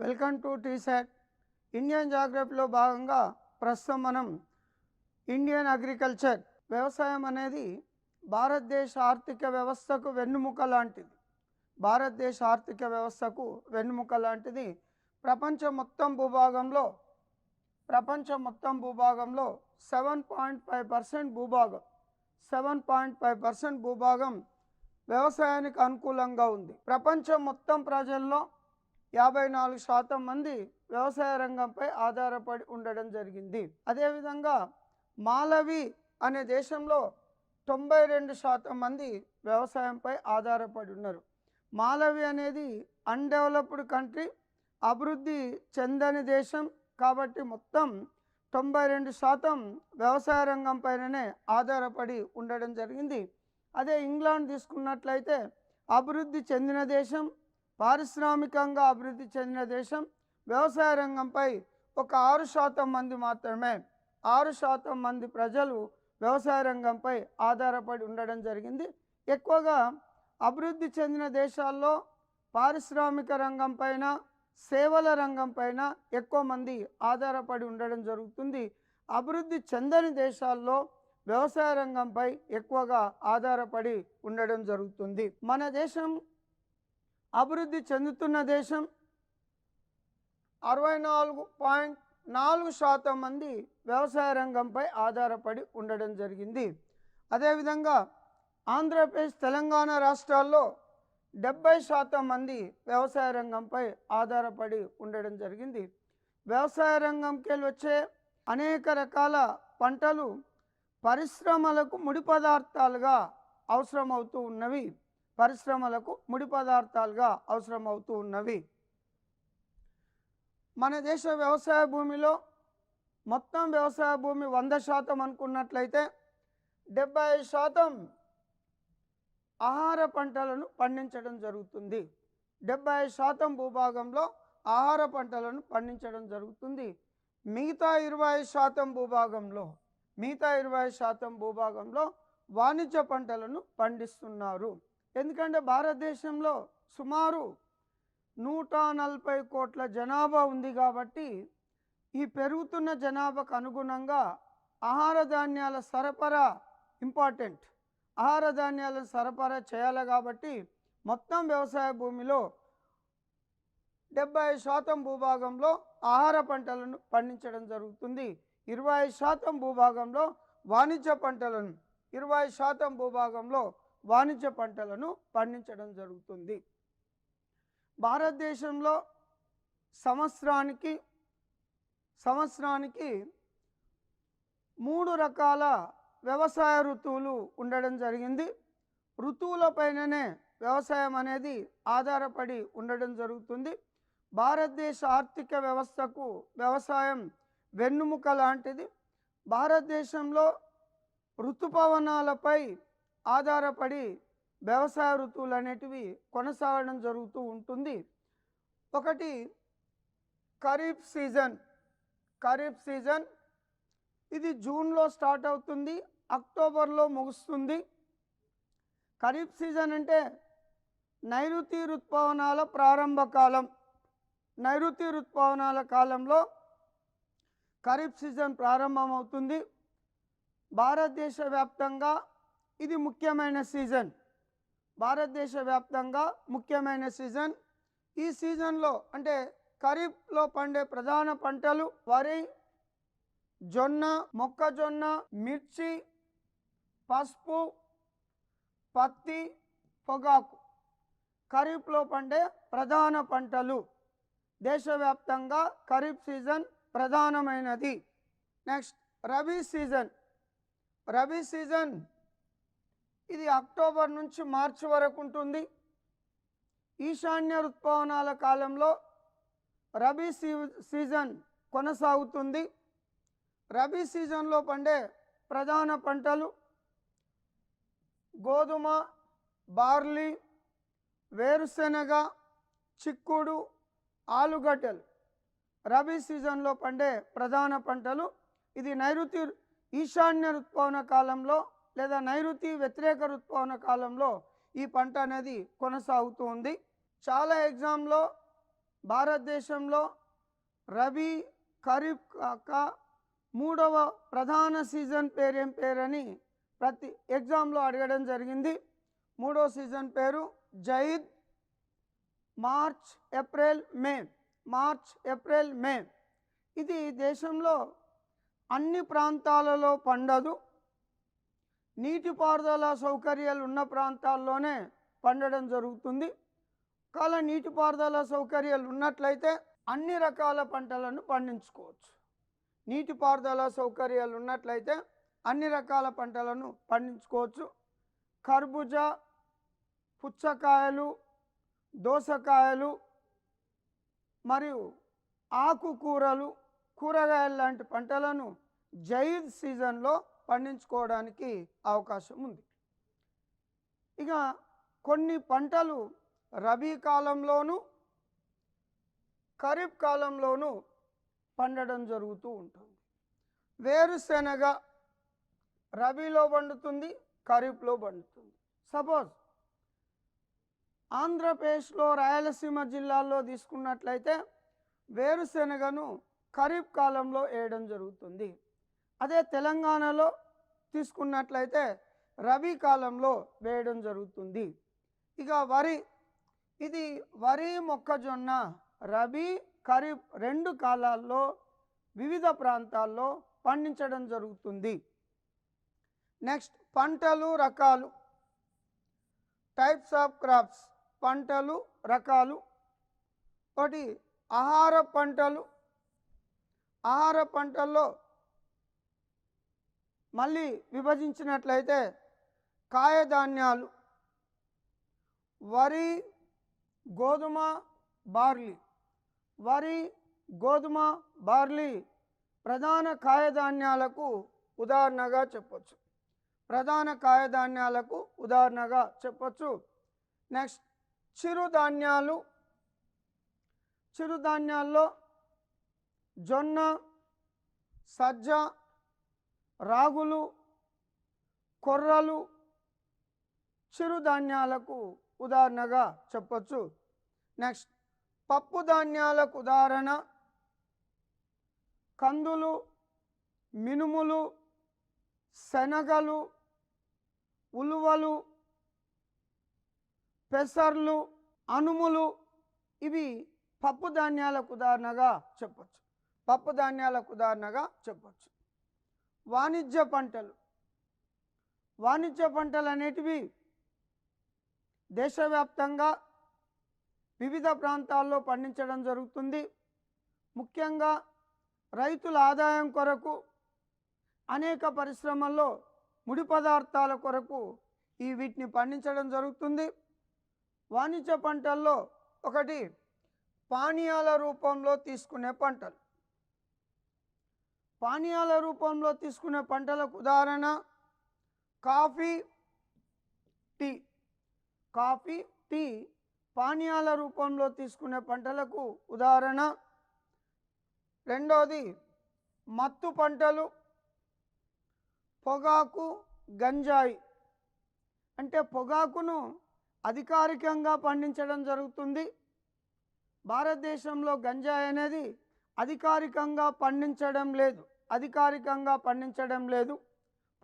Welcome to T-SAT. Indian జాగ్రఫీలో భాగంగా ప్రస్తుతం మనం ఇండియన్ అగ్రికల్చర్, వ్యవసాయం అనేది భారతదేశ ఆర్థిక వ్యవస్థకు వెన్నుముక లాంటిది. భారతదేశ ఆర్థిక వ్యవస్థకు వెన్నుముక లాంటిది. ప్రపంచం మొత్తం భూభాగంలో 7.5% భూభాగం 7.5% భూభాగం వ్యవసాయానికి అనుకూలంగా ఉంది. ప్రపంచం మొత్తం ప్రజల్లో 54% మంది వ్యవసాయ రంగంపై ఆధారపడి ఉండడం జరిగింది. అదేవిధంగా మాలవి అనే దేశంలో 92% మంది వ్యవసాయంపై ఆధారపడి ఉన్నారు. మాలవి అనేది అన్డెవలప్డ్ కంట్రీ, అభివృద్ధి చెందని దేశం. కాబట్టి మొత్తం 92% వ్యవసాయ రంగం పైననే ఆధారపడి ఉండడం జరిగింది. అదే ఇంగ్లాండ్ తీసుకున్నట్లయితే అభివృద్ధి చెందిన దేశం, పారిశ్రామికంగా అభివృద్ధి చెందిన దేశం. వ్యవసాయ రంగంపై ఒక 6% మంది మాత్రమే 6% మంది ప్రజలు వ్యవసాయ రంగంపై ఆధారపడి ఉండడం జరిగింది. ఎక్కువగా అభివృద్ధి చెందిన దేశాల్లో పారిశ్రామిక రంగం పైన, సేవల రంగం పైన ఎక్కువ మంది ఆధారపడి ఉండడం జరుగుతుంది. అభివృద్ధి చెందని దేశాల్లో వ్యవసాయ రంగంపై ఎక్కువగా ఆధారపడి ఉండడం జరుగుతుంది. మన దేశం అభివృద్ధి చెందుతున్న దేశం. 64.4% మంది వ్యవసాయ రంగంపై ఆధారపడి ఉండడం జరిగింది. అదేవిధంగా ఆంధ్రప్రదేశ్, తెలంగాణ రాష్ట్రాల్లో 70% మంది వ్యవసాయ రంగంపై ఆధారపడి ఉండడం జరిగింది. వ్యవసాయ రంగంకి వచ్చే అనేక రకాల పంటలు పరిశ్రమలకు ముడి పదార్థాలుగా అవసరమవుతూ ఉన్నవి. మన దేశ వ్యవసాయ భూమిలో మొత్తం వ్యవసాయ భూమి 100% అనుకున్నట్లయితే 75% ఆహార పంటలను పండించడం జరుగుతుంది. 75% భూభాగంలో ఆహార పంటలను పండించడం జరుగుతుంది. మిగతా 25% భూభాగంలో వాణిజ్య పంటలను పండిస్తున్నారు. ఎందుకంటే భారతదేశంలో సుమారు 140 కోట్ల జనాభా ఉంది. కాబట్టి ఈ పెరుగుతున్న జనాభాకు అనుగుణంగా ఆహార ధాన్యాల సరఫరా ఇంపార్టెంట్. ఆహార ధాన్యాలను సరఫరా చేయాలి. కాబట్టి మొత్తం వ్యవసాయ భూమిలో 75% భూభాగంలో ఆహార పంటలను పండించడం జరుగుతుంది. 25% భూభాగంలో వాణిజ్య పంటలను 20% భూభాగంలో వాణిజ్య పంటలను పండించడం జరుగుతుంది. భారతదేశంలో సంవత్సరానికి 3 రకాల వ్యవసాయ ఋతువులు ఉండడం జరిగింది. ఋతువులపైననే వ్యవసాయం అనేది ఆధారపడి ఉండడం జరుగుతుంది. భారతదేశ ఆర్థిక వ్యవస్థకు వ్యవసాయం వెన్నుముక లాంటిది. భారతదేశంలో ఋతుపవనాలపై ఆధారపడి వ్యవసాయ ఋతువులు అనేటివి కొనసాగడం జరుగుతూ ఉంటుంది. ఒకటి ఖరీఫ్ సీజన్. ఇది జూన్లో స్టార్ట్ అవుతుంది, అక్టోబర్లో ముగుస్తుంది. ఖరీఫ్ సీజన్ అంటే నైరుతి ఋతుపవనాల ప్రారంభ కాలం. నైరుతి ఋతుపవనాల కాలంలో ఖరీఫ్ సీజన్ ప్రారంభమవుతుంది. భారతదేశ వ్యాప్తంగా ఇది ముఖ్యమైన సీజన్. ఈ సీజన్లో అంటే ఖరీఫ్లో పండే ప్రధాన పంటలు వరి, జొన్న, మొక్కజొన్న, మిర్చి, పసుపు, పత్తి, పొగాకు ఖరీఫ్లో పండే ప్రధాన పంటలు. దేశవ్యాప్తంగా ఖరీఫ్ సీజన్ ప్రధానమైనది. నెక్స్ట్ రబీ సీజన్ ఇది అక్టోబర్ నుంచి మార్చి వరకు ఉంటుంది. ఈశాన్య ఋతుపవనాల కాలంలో రబీ సీజన్ కొనసాగుతుంది. రబీ సీజన్లో పండే ప్రధాన పంటలు గోధుమ, బార్లీ, వేరుశెనగ, చిక్కుడు, ఆలుగడ్డలు రబీ సీజన్లో పండే ప్రధాన పంటలు. ఇది నైరుతి ఈశాన్య ఋతుపవన కాలంలో లేదా నైరుతి వ్యతిరేక ఋతుపవన కాలంలో ఈ పంట అనేది కొనసాగుతూ ఉంది. చాలా ఎగ్జామ్లో భారతదేశంలో రబీ ఖరీఫ్ కాక మూడవ ప్రధాన సీజన్ పేరేం పేరని ప్రతి ఎగ్జామ్లో అడగడం జరిగింది. మూడో సీజన్ పేరు zaid. March April May, March April May. ఇది దేశంలో అన్ని ప్రాంతాలలో పండదు, నీటిపారుదల సౌకర్యాలు ఉన్న ప్రాంతాల్లోనే పండడం జరుగుతుంది. ఒకవేళ నీటిపారుదల సౌకర్యాలు ఉన్నట్లయితే అన్ని రకాల పంటలను పండించుకోవచ్చు. నీటిపారుదల సౌకర్యాలు ఉన్నట్లయితే అన్ని రకాల పంటలను పండించుకోవచ్చు. కర్బూజా, పుచ్చకాయలు, దోసకాయలు మరియు ఆకుకూరలు, కూరగాయలు లాంటి పంటలను జైద్ సీజన్లో పండించుకోవడానికి అవకాశం ఉంది. ఇక కొన్ని పంటలు రబీ కాలంలోనూ ఖరీఫ్ కాలంలోనూ పండడం జరుగుతూ ఉంటుంది. వేరుశెనగ రబీలో పండుతుంది, ఖరీఫ్లో పండుతుంది. సపోజ్ ఆంధ్రప్రదేశ్లో రాయలసీమ జిల్లాల్లో తీసుకున్నట్లయితే వేరుశెనగను ఖరీఫ్ కాలంలో వేయడం జరుగుతుంది. అదే తెలంగాణలో తీసుకున్నట్లయితే రబీ కాలంలో వేయడం జరుగుతుంది. ఇక వరి, ఇది వరి మొక్కజొన్న రబీ ఖరీఫ్ రెండు కాలాల్లో వివిధ ప్రాంతాల్లో పండించడం జరుగుతుంది. నెక్స్ట్ పంటలు రకాలు, టైప్స్ ఆఫ్ క్రాప్స్, పంటలు రకాలు. ఒకటి ఆహార పంటలు. ఆహార పంటల్లో మళ్ళీ విభజించినట్లయితే కాయధాన్యాలు, వరి, గోధుమ, బార్లీ. వరి, గోధుమ, బార్లీ ప్రధాన కాయధాన్యాలకు ఉదాహరణగా చెప్పొచ్చు. ప్రధాన కాయధాన్యాలకు ఉదాహరణగా చెప్పొచ్చు. నెక్స్ట్ చిరుధాన్యాలు. చిరుధాన్యాల్లో జొన్న, సజ్జ, రాగులు, కొర్రలు చిరుధాన్యాలకు ఉదాహరణగా చెప్పొచ్చు. నెక్స్ట్ పప్పు ధాన్యాలకు ఉదాహరణ కందులు, మినుములు, శనగలు, ఉలువలు, పెసర్లు, అనుములు. ఇవి పప్పు ధాన్యాలకు ఉదాహరణగా చెప్పొచ్చు. పప్పు ధాన్యాలకు ఉదాహరణగా చెప్పొచ్చు. వాణిజ్య పంటలు. వాణిజ్య పంటలు అనేటివి దేశవ్యాప్తంగా వివిధ ప్రాంతాల్లో పండించడం జరుగుతుంది. ముఖ్యంగా రైతుల ఆదాయం కొరకు అనేక పరిశ్రమల్లో ముడి పదార్థాల కొరకు వీటిని పండించడం జరుగుతుంది. వాణిజ్య పంటల్లో ఒకటి పానీయాల రూపంలో తీసుకునే పంటలు. పానీయాల రూపంలో తీసుకునే పంటలకు ఉదాహరణ కాఫీ, టీ. కాఫీ, టీ పానీయాల రూపంలో తీసుకునే పంటలకు ఉదాహరణ. రెండోది మత్తు పంటలు, పొగాకు, గంజాయి. అంటే పొగాకును అధికారికంగా పండించడం జరుగుతుంది. భారతదేశంలో గంజాయి అనేది అధికారికంగా పండించడం లేదు.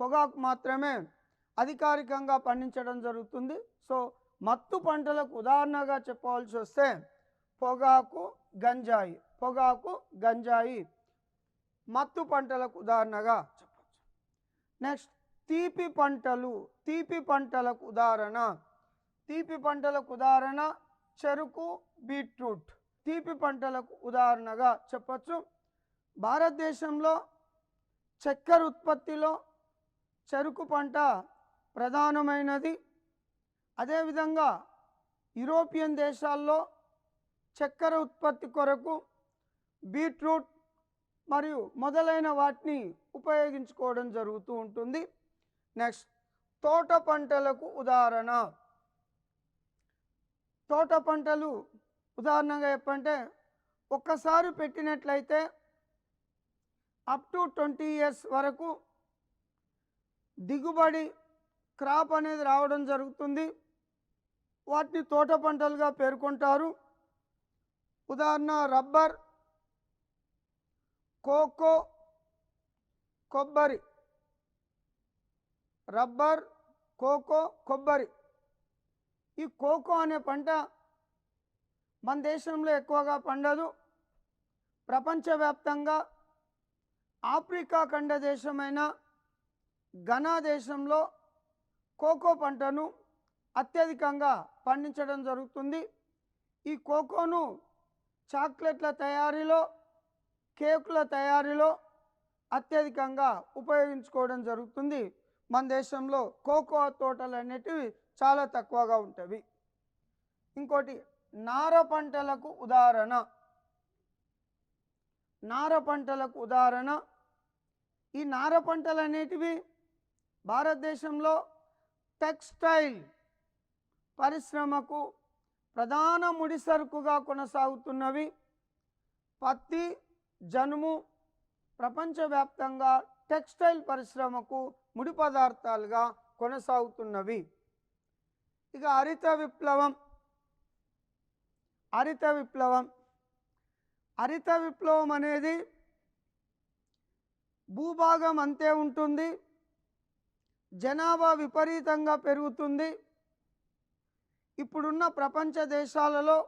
పొగాకు మాత్రమే అధికారికంగా పండించడం జరుగుతుంది. సో మత్తు పంటలకు ఉదాహరణగా చెప్పవలసి వస్తే పొగాకు, గంజాయి. పొగాకు, గంజాయి మత్తు పంటలకు ఉదాహరణగా చెప్పవచ్చు. నెక్స్ట్ తీపి పంటలు. తీపి పంటలకు ఉదాహరణ చెరుకు, బీట్రూట్. తీపి పంటలకు ఉదాహరణగా చెప్పచ్చు. భారతదేశంలో చక్కెర ఉత్పత్తిలో చెరుకు పంట ప్రధానమైనది. అదేవిధంగా యూరోపియన్ దేశాల్లో చక్కెర ఉత్పత్తి కొరకు బీట్రూట్ మరియు మొదలైన వాటిని ఉపయోగించుకోవడం జరుగుతూ ఉంటుంది. నెక్స్ట్ తోట పంటలకు ఉదాహరణ. తోట పంటలు ఉదాహరణగా చెప్పంటే ఒక్కసారి పెట్టినట్లయితే అప్ టు 20 years వరకు దిగుబడి క్రాప్ అనేది రావడం జరుగుతుంది. వాటిని తోట పంటలుగా పేర్కొంటారు. ఉదాహరణ రబ్బర్, కోకో, కొబ్బరి. రబ్బర్, కోకో, కొబ్బరి. ఈ కోకో అనే పంట మన దేశంలో ఎక్కువగా పండదు. ప్రపంచవ్యాప్తంగా ఆఫ్రికా ఖండ దేశమైన ఘనా దేశంలో కోకో పంటను అత్యధికంగా పండించడం జరుగుతుంది. ఈ కోకోను చాక్లెట్ల తయారీలో, కేకుల తయారీలో అత్యధికంగా ఉపయోగించుకోవడం జరుగుతుంది. మన దేశంలో కోకో తోటలు అనేటివి చాలా తక్కువగా ఉంటాయి. ఇంకోటి నార పంటలకు ఉదాహరణ. నార పంటలకు ఉదాహరణ ఈ నార పంటలు అనేటివి భారతదేశంలో టెక్స్టైల్ పరిశ్రమకు ప్రధాన ముడిసరుకుగా కొనసాగుతున్నవి. పత్తి, జనుము ప్రపంచవ్యాప్తంగా టెక్స్టైల్ పరిశ్రమకు ముడి పదార్థాలుగా కొనసాగుతున్నవి. ఇక హరిత విప్లవం. హరిత విప్లవం హరిత విప్లవం అనేది భూభాగం అంతే ఉంటుంది, జనాభా విపరీతంగా పెరుగుతుంది. ఇప్పుడున్న ప్రపంచ దేశాలలో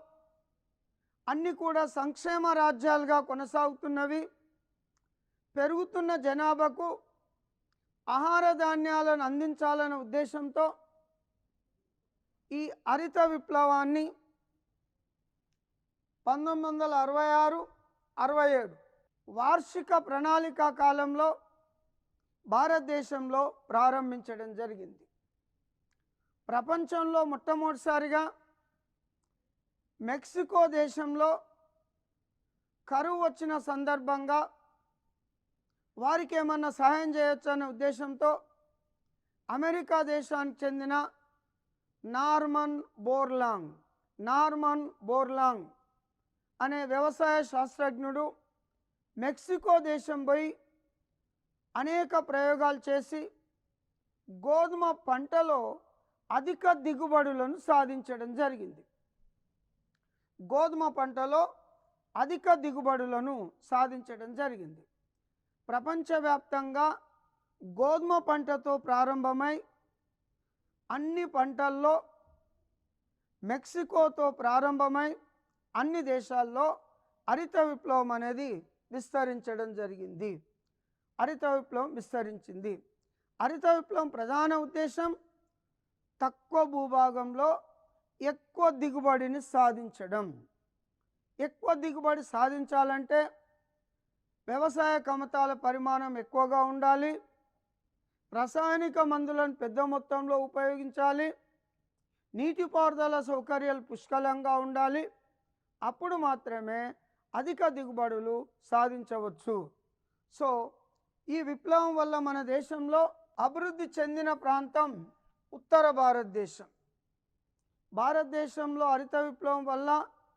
అన్నీ కూడా సంక్షేమ రాజ్యాలుగా కొనసాగుతున్నవి. పెరుగుతున్న జనాభాకు ఆహార ధాన్యాలను అందించాలనే ఉద్దేశంతో ఈ హరిత విప్లవాన్ని 1966-67 వార్షిక ప్రణాళిక కాలంలో భారతదేశంలో ప్రారంభించడం జరిగింది. ప్రపంచంలో మొట్టమొదటిసారిగా మెక్సికో దేశంలో కరువు వచ్చిన సందర్భంగా వారికి ఏమన్నా సహాయం చేయొచ్చు అనే ఉద్దేశంతో అమెరికా దేశానికి చెందిన నార్మన్ బోర్లాంగ్ అనే వ్యవసాయ శాస్త్రజ్ఞుడు మెక్సికో దేశం పోయి అనేక ప్రయోగాలు చేసి గోధుమ పంటలో అధిక దిగుబడులను సాధించడం జరిగింది. గోధుమ పంటలో అధిక దిగుబడులను సాధించడం జరిగింది. ప్రపంచవ్యాప్తంగా గోధుమ పంటతో ప్రారంభమై అన్ని పంటల్లో, మెక్సికోతో ప్రారంభమై అన్ని దేశాల్లో హరిత విప్లవం అనేది విస్తరించడం జరిగింది. హరిత విప్లవం విస్తరించింది. హరిత విప్లవం ప్రధాన ఉద్దేశం తక్కువ భూభాగంలో ఎక్కువ దిగుబడిని సాధించడం. ఎక్కువ దిగుబడి సాధించాలంటే వ్యవసాయ కమతాల పరిమాణం ఎక్కువగా ఉండాలి, రసాయనిక మందులను పెద్ద మొత్తంలో ఉపయోగించాలి, నీటిపారుదల సౌకర్యాలు పుష్కలంగా ఉండాలి. అప్పుడు మాత్రమే అధిక దిగుబడులు సాధించవచ్చు. సో ఈ విప్లవం వల్ల మన దేశంలో అభివృద్ధి చెందిన ప్రాంతం ఉత్తర భారతదేశం. భారతదేశంలో హరిత విప్లవం వల్ల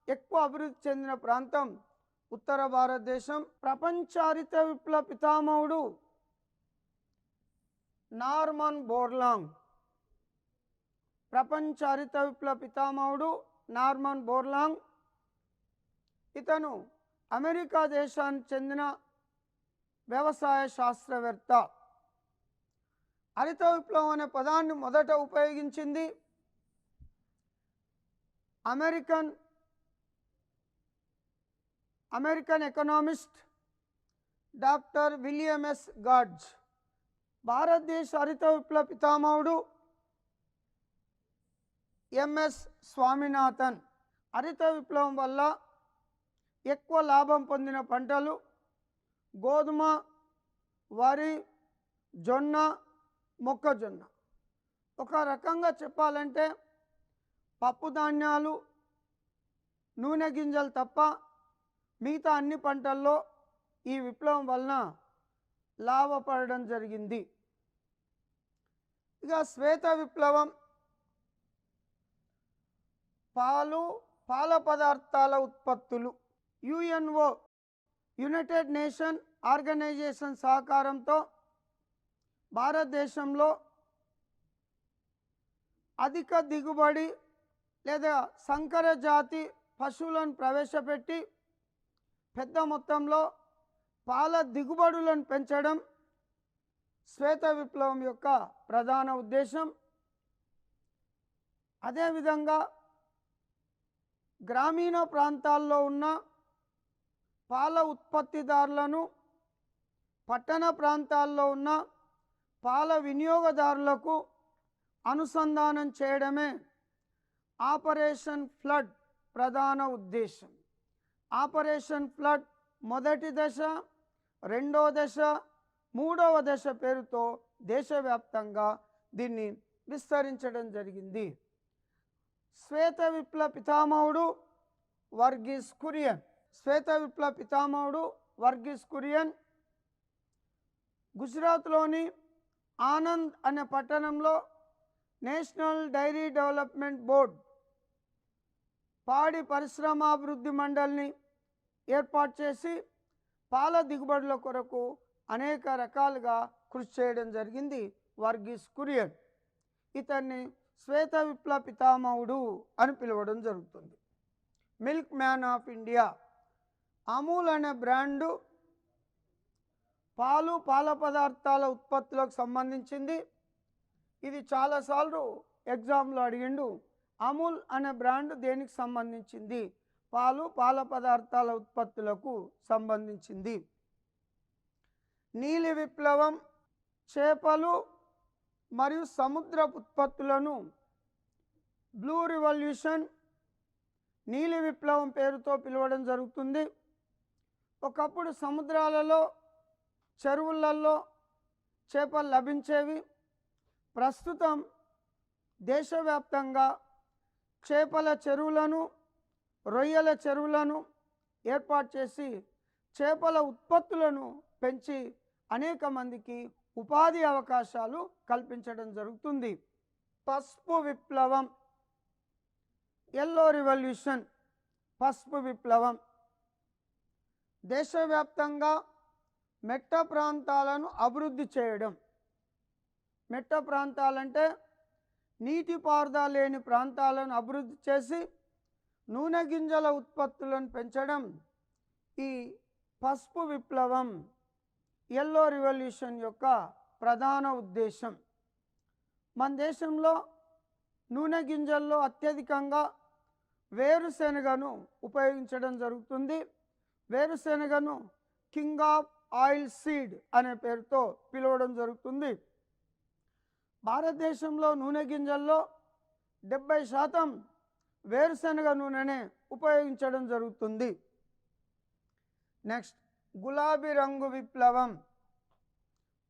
ఎక్కువ అభివృద్ధి చెందిన ప్రాంతం ఉత్తర భారతదేశం. ప్రపంచ హరిత విప్లవ పితామహుడు నార్మన్ బోర్లాంగ్. ప్రపంచ హరిత విప్లవ పితామహుడు నార్మన్ బోర్లాంగ్. ఇతను అమెరికా దేశానికి చెందిన వ్యవసాయ శాస్త్రవేత్త. హరిత విప్లవం అనే పదాన్ని మొదట ఉపయోగించింది American economist doctor William S Gaud. భారతదేశ హరిత విప్లవ పితామహుడు ఎంఎస్ స్వామినాథన్. హరిత విప్లవం వల్ల ఎక్కువ లాభం పొందిన పంటలు గోధుమ, వరి, జొన్న, మొక్కజొన్న. ఒక రకంగా చెప్పాలంటే పప్పు ధాన్యాలు, నూనె గింజలు తప్ప మిగతా అన్ని పంటల్లో ఈ విప్లవం వలన లాభపడడం జరిగింది. ఇక శ్వేత విప్లవం పాల పదార్థాల ఉత్పత్తులు. యుఎన్ఓ యునైటెడ్ నేషన్ ఆర్గనైజేషన్ సహకారంతో భారతదేశంలో అధిక దిగుబడి లేదా సంకర జాతి పశువులను ప్రవేశపెట్టి పెద్ద మొత్తంలో పాల దిగుబడులను పెంచడం శ్వేత విప్లవం యొక్క ప్రధాన ఉద్దేశం. అదేవిధంగా గ్రామీణ ప్రాంతాల్లో ఉన్న పాల ఉత్పత్తిదారులను పట్టణ ప్రాంతాల్లో ఉన్న పాల వినియోగదారులకు అనుసంధానం చేయడమే ఆపరేషన్ ఫ్లడ్ ప్రధాన ఉద్దేశం. ఆపరేషన్ ఫ్లడ్ మొదటి దశ, రెండో దశ, మూడవ దశ పేరుతో దేశవ్యాప్తంగా దీన్ని విస్తరించడం జరిగింది. శ్వేత విప్లవ పితామహుడు వర్గీస్ కురియన్. శ్వేత విప్లవ పితామహుడు వర్గీస్ కురియన్ గుజరాత్లోని ఆనంద్ అనే పట్టణంలో నేషనల్ డైరీ డెవలప్మెంట్ బోర్డ్ పాడి పరిశ్రమాభివృద్ధి మండలిని ఏర్పాటు చేసి పాల దిగుబడుల కొరకు అనేక రకాలుగా కృషి చేయడం జరిగింది వర్గీస్ కురియన్. ఇతన్ని శ్వేత విప్లవ పితామహుడు అని పిలవడం జరుగుతుంది. Milk man of India. Amul అనే బ్రాండు పాలు పాల పదార్థాల ఉత్పత్తులకు సంబంధించింది. ఇది చాలాసార్లు ఎగ్జామ్లో అడిగిండు. అమూల్ అనే బ్రాండ్ దేనికి సంబంధించింది? పాలు పాల పదార్థాల ఉత్పత్తులకు సంబంధించింది. నీలి విప్లవం చేపలు మరియు సముద్ర ఉత్పత్తులను బ్లూ రివల్యూషన్, నీలి విప్లవం పేరుతో పిలవడం జరుగుతుంది. ఒకప్పుడు సముద్రాలలో చెరువులలో చేపలు లభించేవి. ప్రస్తుతం దేశవ్యాప్తంగా చేపల చెరువులను, రొయ్యల చెరువులను ఏర్పాటు చేసి చేపల ఉత్పత్తులను పెంచి అనేక మందికి ఉపాధి అవకాశాలు కల్పించడం జరుగుతుంది. పసుపు విప్లవం, ఎల్లో రివల్యూషన్. పసుపు విప్లవం దేశవ్యాప్తంగా మెట్ట ప్రాంతాలను అభివృద్ధి చేయడం. మెట్ట ప్రాంతాలంటే నీటిపారుదల లేని ప్రాంతాలను అభివృద్ధి చేసి నూనె గింజల ఉత్పత్తులను పెంచడం ఈ పసుపు విప్లవం, ఎల్లో రివల్యూషన్ యొక్క ప్రధాన ఉద్దేశం. మన దేశంలో నూనె గింజల్లో అత్యధికంగా వేరుశెనగను ఉపయోగించడం జరుగుతుంది. వేరుశెనగను కింగ్ ఆఫ్ ఆయిల్ సీడ్ అనే పేరుతో పిలవడం జరుగుతుంది. భారతదేశంలో నూనె గింజల్లో 70% వేరుశెనగ నూనెనే ఉపయోగించడం జరుగుతుంది. నెక్స్ట్, గులాబీ రంగు విప్లవం,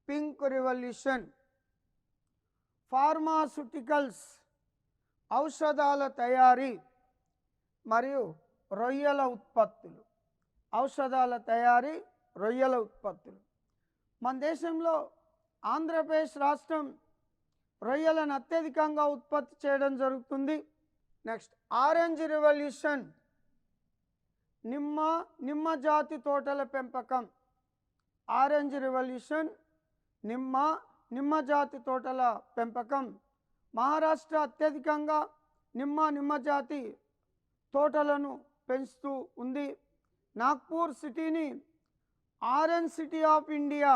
పింక్ రివల్యూషన్. ఫార్మాస్యూటికల్స్, ఔషధాల తయారీ మరియు రొయ్యల ఉత్పత్తులు. ఔషధాల తయారీ, రొయ్యల ఉత్పత్తులు. మన దేశంలో ఆంధ్రప్రదేశ్ రాష్ట్రం రొయ్యలను అత్యధికంగా ఉత్పత్తి చేయడం జరుగుతుంది. నెక్స్ట్, ఆరెంజ్ రివల్యూషన్, నిమ్మ జాతి తోటల పెంపకం. ఆరెంజ్ రివల్యూషన్, నిమ్మ జాతి తోటల పెంపకం. మహారాష్ట్ర అత్యధికంగా నిమ్మ జాతి తోటలను పెంచుతూ ఉంది. నాగ్పూర్ సిటీని orange city of India,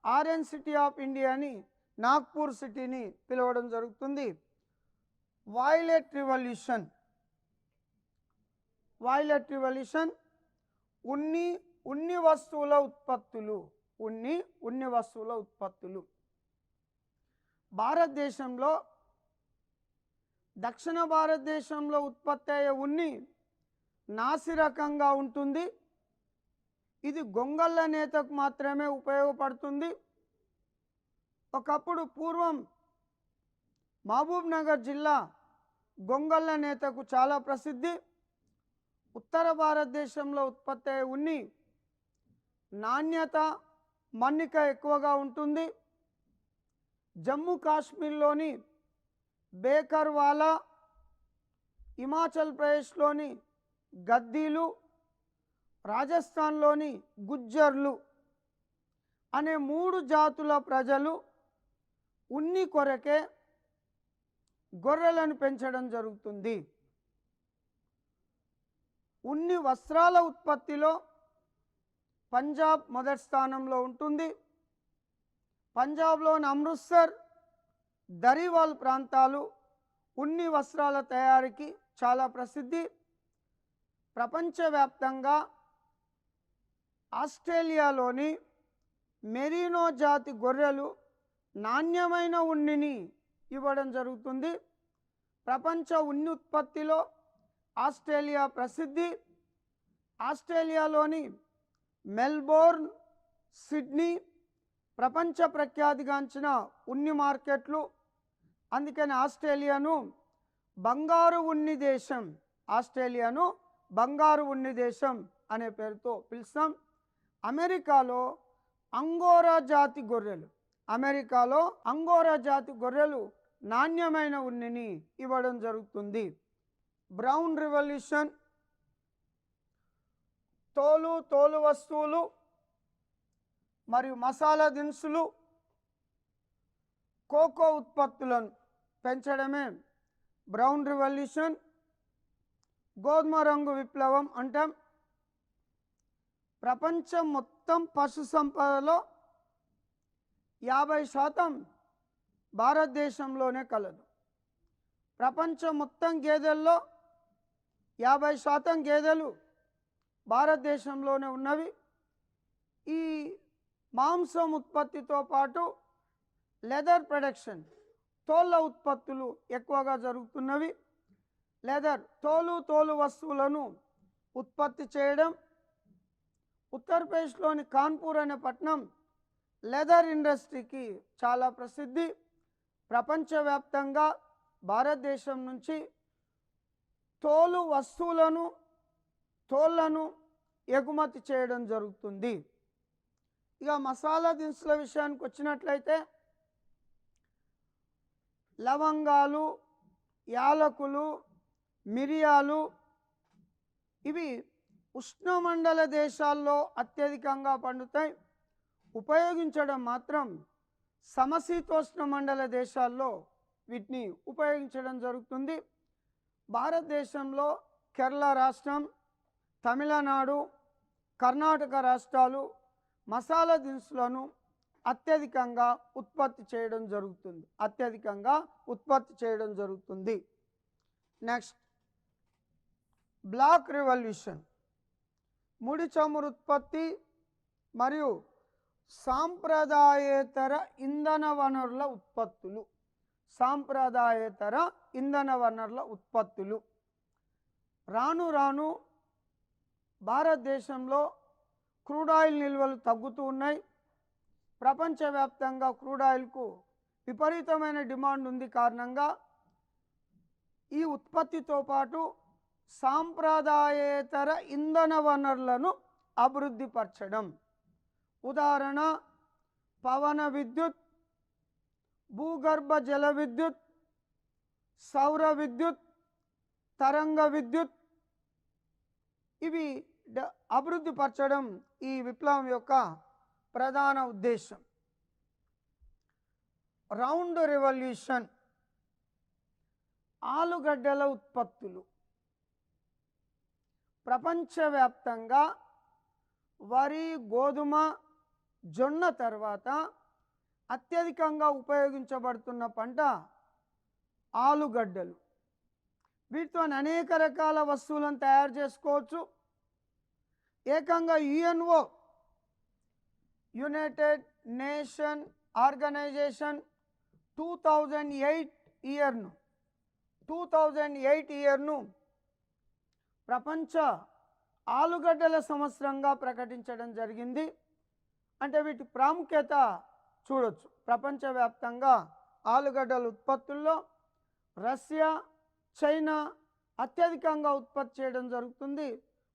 orange city of India అని నాగ్పూర్ సిటీని పిలవడం జరుగుతుంది. వైలెట్ రివల్యూషన్, వైలెట్ రివల్యూషన్ ఉన్ని వస్తువుల ఉత్పత్తులు. ఉన్ని వస్తువుల ఉత్పత్తులు. భారతదేశంలో దక్షిణ భారతదేశంలో ఉత్పత్తి అయ్యే ఉన్ని నాసి రకంగా ఉంటుంది. ఇది గొంగళ్ళ నేతకు మాత్రమే ఉపయోగపడుతుంది. ఒకప్పుడు పూర్వం మహబూబ్ నగర్ జిల్లా గొంగళ్ళ నేతకు చాలా ప్రసిద్ధి. ఉత్తర భారతదేశంలో ఉత్పత్తి అయ్యే ఉన్ని నాణ్యత, మన్నిక ఎక్కువగా ఉంటుంది. జమ్మూ కాశ్మీర్లోని బేకర్వాలా, హిమాచల్ ప్రదేశ్లోని గద్దీలు, రాజస్థాన్లోని గుజ్జర్లు అనే 3 జాతుల ప్రజలు ఉన్ని కొరకే గొర్రెలను పెంచడం జరుగుతుంది. ఉన్ని వస్త్రాల ఉత్పత్తిలో పంజాబ్ మొదటి స్థానంలో ఉంటుంది. పంజాబ్లోని అమృత్సర్, దరివాల్ ప్రాంతాలు ఉన్ని వస్త్రాల తయారీకి చాలా ప్రసిద్ధి. ప్రపంచవ్యాప్తంగా ఆస్ట్రేలియాలోని మెరీనో జాతి గొర్రెలు నాణ్యమైన ఉన్నిని ఇవ్వడం జరుగుతుంది. ప్రపంచ ఉన్ని ఉత్పత్తిలో ఆస్ట్రేలియా ప్రసిద్ధి. ఆస్ట్రేలియాలోని మెల్బోర్న్, సిడ్నీ ప్రపంచ ప్రఖ్యాతిగాంచిన ఉన్ని మార్కెట్లు. అందుకని ఆస్ట్రేలియాను బంగారు ఉన్ని దేశం, ఆస్ట్రేలియాను బంగారు ఉన్ని దేశం అనే పేరుతో పిలుస్తాం. అమెరికాలో అంగోరా జాతి గొర్రెలు, అమెరికాలో అంగోరా జాతి గొర్రెలు నాణ్యమైన ఉన్నిని ఇవ్వడం జరుగుతుంది. బ్రౌన్ రెవల్యూషన్ తోలు వస్తువులు మరియు మసాలా దినుసులు, కోకో ఉత్పత్తులను పెంచడమే బ్రౌన్ రెవల్యూషన్. గోధుమ రంగు విప్లవం అంటాం. ప్రపంచం మొత్తం పశు సంపదలో 50% భారతదేశంలోనే కలదు. ప్రపంచం మొత్తం గేదెల్లో 50% గేదెలు భారతదేశంలోనే ఉన్నవి. ఈ మాంసం ఉత్పత్తితో పాటు లెదర్ ప్రొడక్షన్, తోళ్ళ ఉత్పత్తులు ఎక్కువగా జరుగుతున్నవి. లెదర్ తోలు వస్తువులను ఉత్పత్తి చేయడం. ఉత్తరప్రదేశ్లోని కాన్పూర్ అనే పట్టణం లెదర్ ఇండస్ట్రీకి చాలా ప్రసిద్ధి. ప్రపంచవ్యాప్తంగా భారతదేశం నుంచి తోలు వస్తువులను, తోళ్లను ఎగుమతి చేయడం జరుగుతుంది. ఇక మసాలా దినుసుల విషయానికి వచ్చినట్లయితే లవంగాలు, యాలకులు, మిరియాలు ఇవి ఉష్ణమండల దేశాల్లో అత్యధికంగా పండుతాయి. ఉపయోగించడం మాత్రం సమశీతోష్ణ మండల దేశాల్లో వీటిని ఉపయోగించడం జరుగుతుంది. భారతదేశంలో కేరళ రాష్ట్రం, తమిళనాడు, కర్ణాటక రాష్ట్రాలు మసాలా దినుసులను అత్యధికంగా ఉత్పత్తి చేయడం జరుగుతుంది. నెక్స్ట్ బ్లాక్ రెవల్యూషన్ ముడి చమురు ఉత్పత్తి మరియు సాంప్రదాయేతర ఇంధన వనరుల ఉత్పత్తులు. రాను రాను భారతదేశంలో క్రూడ్ ఆయిల్ నిల్వలు తగ్గుతూ ఉన్నాయి. ప్రపంచవ్యాప్తంగా క్రూడ్ ఆయిల్కు విపరీతమైన డిమాండ్ ఉంది. కారణంగా ఈ ఉత్పత్తితో పాటు సాంప్రదాయేతర ఇంధన వనరులను అభివృద్ధి పరచడం. ఉదాహరణ పవన విద్యుత్, భూగర్భ జల విద్యుత్, సౌర విద్యుత్, తరంగ విద్యుత్ ఇవి అభివృద్ధి పరచడం ఈ విప్లవం యొక్క ప్రధాన ఉద్దేశం. రౌండ్ రెవల్యూషన్ ఆలుగడ్డల ఉత్పత్తులు. ప్రపంచవ్యాప్తంగా వరి, గోధుమ, జొన్న తర్వాత అత్యధికంగా ఉపయోగించబడుతున్న పంట ఆలుగడ్డలు. వీటితో అనేక రకాల వస్తువులను తయారు చేసుకోవచ్చు. ఏకంగా యుఎన్ఓ, యునైటెడ్ నేషన్ ఆర్గనైజేషన్ 2008 ఇయర్ను ప్రపంచ ఆలుగడ్డల సంవత్సరంగా ప్రకటించడం జరిగింది. అంటే వీటి ప్రాముఖ్యత చూడొచ్చు. ప్రపంచవ్యాప్తంగా ఆలుగడ్డల ఉత్పత్తుల్లో రష్యా, చైనా అత్యధికంగా ఉత్పత్తి చేయడం జరుగుతుంది.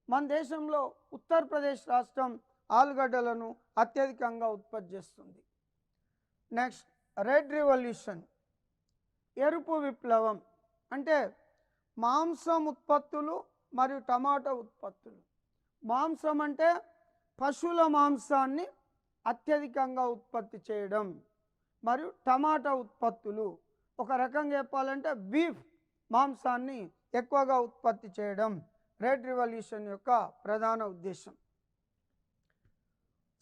మన దేశంలో ఉత్తరప్రదేశ్ రాష్ట్రం ఆలుగడ్డలను అత్యధికంగా ఉత్పత్తి చేస్తుంది. నెక్స్ట్ రెడ్ రెవల్యూషన్ ఎరుపు విప్లవం అంటే మాంసం ఉత్పత్తులు మరియు టమాటా ఉత్పత్తులు. మాంసం అంటే పశువుల మాంసాన్ని అత్యధికంగా ఉత్పత్తి చేయడం మరియు టమాటా ఉత్పత్తులు, ఒక రకంగా చెప్పాలంటే బీఫ్ మాంసాన్ని ఎక్కువగా ఉత్పత్తి చేయడం. రెడ్ రివల్యూషన్ యొక్క ప్రధాన ఉద్దేశం.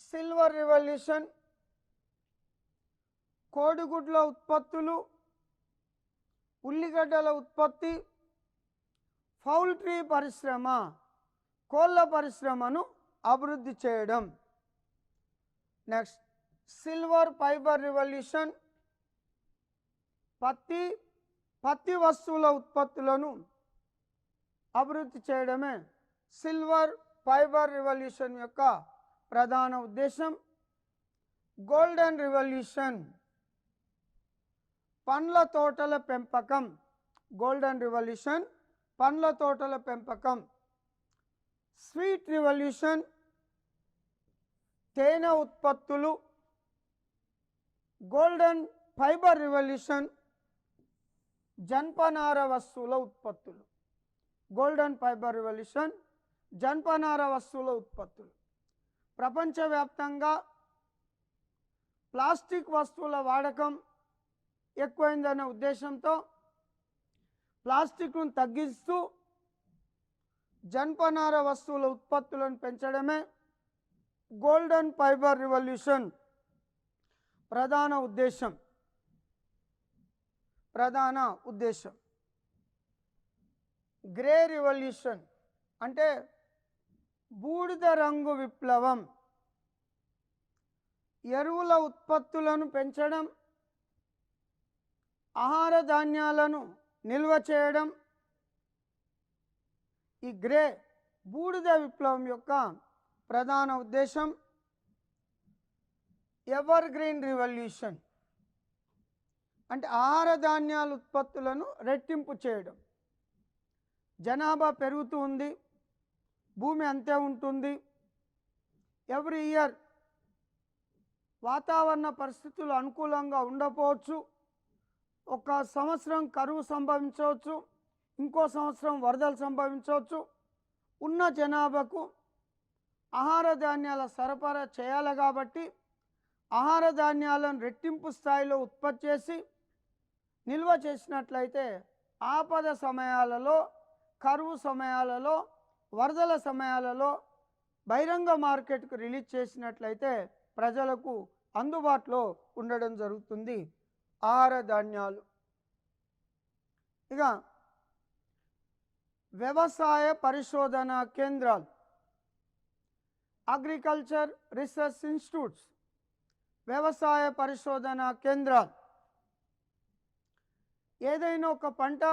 సిల్వర్ రివల్యూషన్ కోడిగుడ్ల ఉత్పత్తులు, ఉల్లిగడ్డల ఉత్పత్తి, పౌల్ట్రీ పరిశ్రమ, కోళ్ళ పరిశ్రమను అభివృద్ధి చేయడం. నెక్స్ట్ సిల్వర్ ఫైబర్ రివల్యూషన్ పత్తి వస్తువుల ఉత్పత్తులను అభివృద్ధి చేయడమే సిల్వర్ ఫైబర్ రివల్యూషన్ యొక్క ప్రధాన ఉద్దేశం. గోల్డెన్ రివల్యూషన్ పండ్ల తోటల పెంపకం. గోల్డెన్ రివల్యూషన్ పండ్ల తోటల పెంపకం. స్వీట్ రివల్యూషన్ తేనె ఉత్పత్తులు. గోల్డెన్ ఫైబర్ రివల్యూషన్ జనపనార వస్తువుల ఉత్పత్తులు. గోల్డెన్ ఫైబర్ రివల్యూషన్ జనపనార వస్తువుల ఉత్పత్తులు. ప్రపంచవ్యాప్తంగా ప్లాస్టిక్ వస్తువుల వాడకం ఎక్కువైందనే ఉద్దేశంతో ప్లాస్టిక్ను తగ్గిస్తూ జనపనార వస్తువుల ఉత్పత్తులను పెంచడమే గోల్డెన్ ఫైబర్ రివల్యూషన్ ప్రధాన ఉద్దేశం. గ్రే రివల్యూషన్ అంటే బూడిద రంగు విప్లవం. ఎరువుల ఉత్పత్తులను పెంచడం, ఆహార ధాన్యాలను నిల్వ చేయడం ఈ గ్రే బూడిద విప్లవం యొక్క ప్రధాన ఉద్దేశం. ఎవర్ గ్రీన్ రివల్యూషన్ అంటే ఆహార ధాన్యాల ఉత్పత్తులను రెట్టింపు చేయడం. జనాభా పెరుగుతూ ఉంది, భూమి అంతే ఉంటుంది. ఎవ్రీ ఇయర్ వాతావరణ పరిస్థితులు అనుకూలంగా ఉండకపోవచ్చు. ఒక సంవత్సరం కరువు సంభవించవచ్చు, ఇంకో సంవత్సరం వరదలు సంభవించవచ్చు. ఉన్న జనాభాకు ఆహార ధాన్యాల సరఫరా చేయాలి కాబట్టి ఆహార ధాన్యాలను రెట్టింపు స్థాయిలో ఉత్పత్తి చేసి నిల్వ చేసినట్లయితే ఆపద సమయాలలో, కరువు సమయాలలో, వరదల సమయాలలో బహిరంగ మార్కెట్కు రిలీజ్ చేసినట్లయితే ప్రజలకు అందుబాటులో ఉండడం జరుగుతుంది ఆహార ధాన్యాలు. ఇక వ్యవసాయ పరిశోధనా కేంద్రాలు, అగ్రికల్చర్ రీసెర్చ్ ఇన్స్టిట్యూట్స్, వ్యవసాయ పరిశోధనా కేంద్రాలు. ఏదైనా ఒక పంట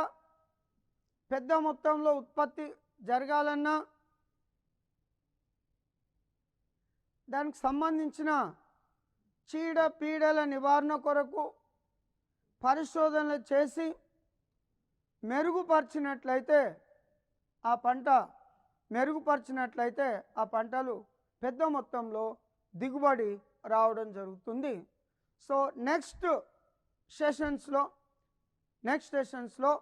పెద్ద మొత్తంలో ఉత్పత్తి జరగాలన్నా దానికి సంబంధించిన చీడ పీడల నివారణ కొరకు పరిశోధనలు చేసి మెరుగుపరిచినట్లయితే ఆ పంటలు పెద్ద మొత్తంలో దిగుబడి రావడం జరుగుతుంది. సో నెక్స్ట్ సెషన్స్లో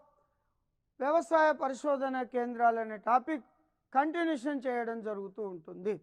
వ్యవసాయ పరిశోధన కేంద్రాలు అనే టాపిక్ కంటిన్యూషన్ చేయడం జరుగుతూ ఉంటుంది.